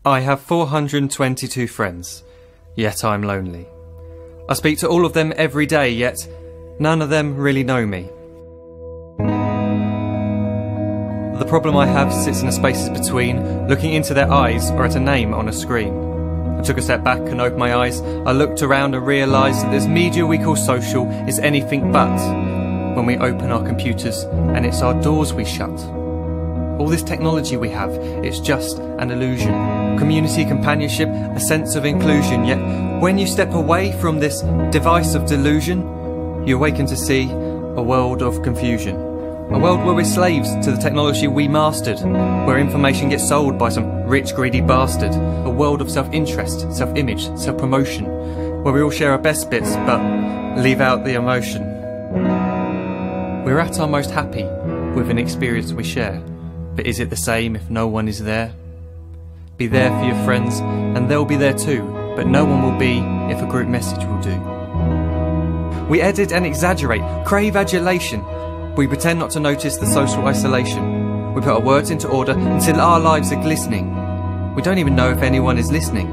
I have 422 friends, yet I'm lonely. I speak to all of them every day, yet none of them really know me. The problem I have sits in the spaces between looking into their eyes or at a name on a screen. I took a step back and opened my eyes. I looked around and realised that this media we call social is anything but when we open our computers and it's our doors we shut. All this technology we have, it's just an illusion. Community, companionship, a sense of inclusion. Yet when you step away from this device of delusion, you awaken to see a world of confusion. A world where we're slaves to the technology we mastered, where information gets sold by some rich, greedy bastard. A world of self-interest, self-image, self-promotion, where we all share our best bits but leave out the emotion. We're at our most happy with an experience we share. But is it the same if no one is there? Be there for your friends and they'll be there too, but no one will be if a group message will do. We edit and exaggerate, crave adulation. We pretend not to notice the social isolation. We put our words into order until our lives are glistening. We don't even know if anyone is listening.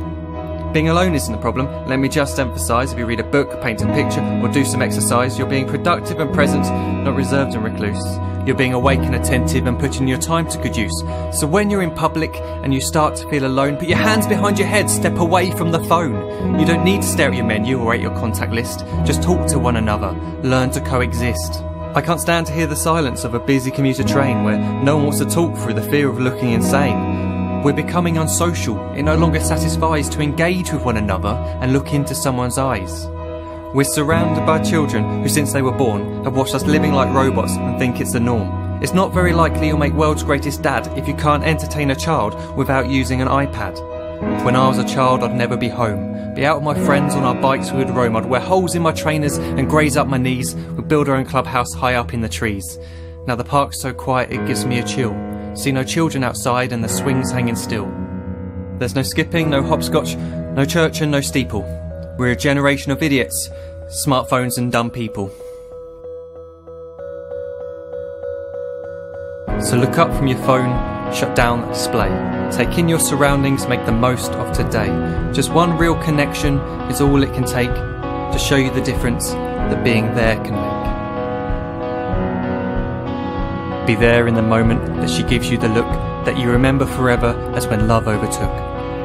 Being alone isn't a problem, let me just emphasise. If you read a book, paint a picture or do some exercise, you're being productive and present, not reserved and recluse. You're being awake and attentive and putting your time to good use. So when you're in public and you start to feel alone, put your hands behind your head, step away from the phone. You don't need to stare at your menu or at your contact list. Just talk to one another, learn to coexist. I can't stand to hear the silence of a busy commuter train where no one wants to talk through the fear of looking insane. We're becoming unsocial. It no longer satisfies to engage with one another and look into someone's eyes. We're surrounded by children who since they were born have watched us living like robots and think it's the norm. It's not very likely you'll make world's greatest dad if you can't entertain a child without using an iPad. When I was a child I'd never be home. Be out with my friends on our bikes we would roam. I'd wear holes in my trainers and graze up my knees. We'd build our own clubhouse high up in the trees. Now the park's so quiet it gives me a chill. See no children outside and the swings hanging still. There's no skipping, no hopscotch, no church and no steeple. We're a generation of idiots, smartphones and dumb people. So look up from your phone, shut down the display. Take in your surroundings, make the most of today. Just one real connection is all it can take to show you the difference that being there can make. Be there in the moment that she gives you the look that you remember forever as when love overtook.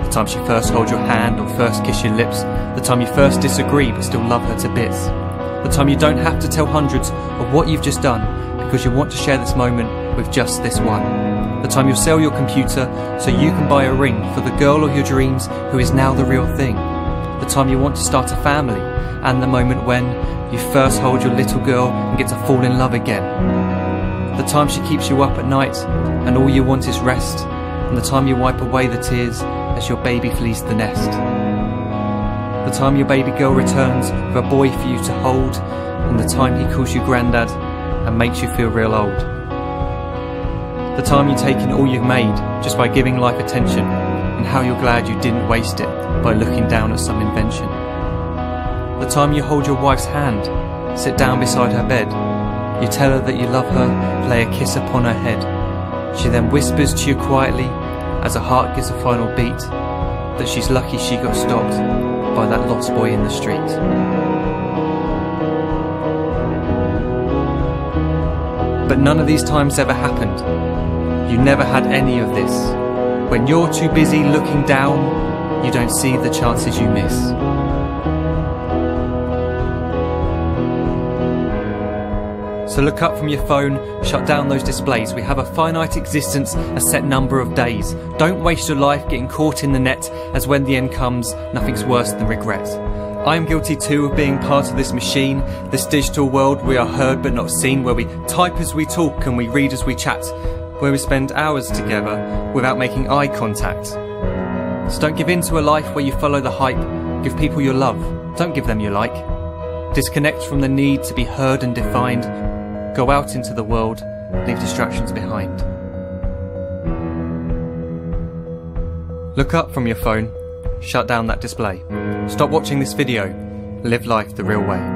The time she first holds your hand or first kiss your lips. The time you first disagree but still love her to bits. The time you don't have to tell hundreds of what you've just done because you want to share this moment with just this one. The time you'll sell your computer so you can buy a ring for the girl of your dreams who is now the real thing. The time you want to start a family and the moment when you first hold your little girl and get to fall in love again. The time she keeps you up at night and all you want is rest. And the time you wipe away the tears as your baby flees the nest. The time your baby girl returns with a boy for you to hold, and the time he calls you granddad and makes you feel real old. The time you take in all you've made just by giving life attention, and how you're glad you didn't waste it by looking down at some invention. The time you hold your wife's hand, sit down beside her bed, you tell her that you love her, lay a kiss upon her head. She then whispers to you quietly as her heart gives a final beat that she's lucky she got stopped by that lost boy in the street. But none of these times ever happened. You never had any of this. When you're too busy looking down, you don't see the chances you miss. So look up from your phone, shut down those displays. We have a finite existence, a set number of days. Don't waste your life getting caught in the net, as when the end comes, nothing's worse than regret. I am guilty too of being part of this machine, this digital world we are heard but not seen, where we type as we talk and we read as we chat, where we spend hours together without making eye contact. So don't give in to a life where you follow the hype. Give people your love, don't give them your like. Disconnect from the need to be heard and defined. Go out into the world, leave distractions behind. Look up from your phone, shut down that display. Stop watching this video, live life the real way.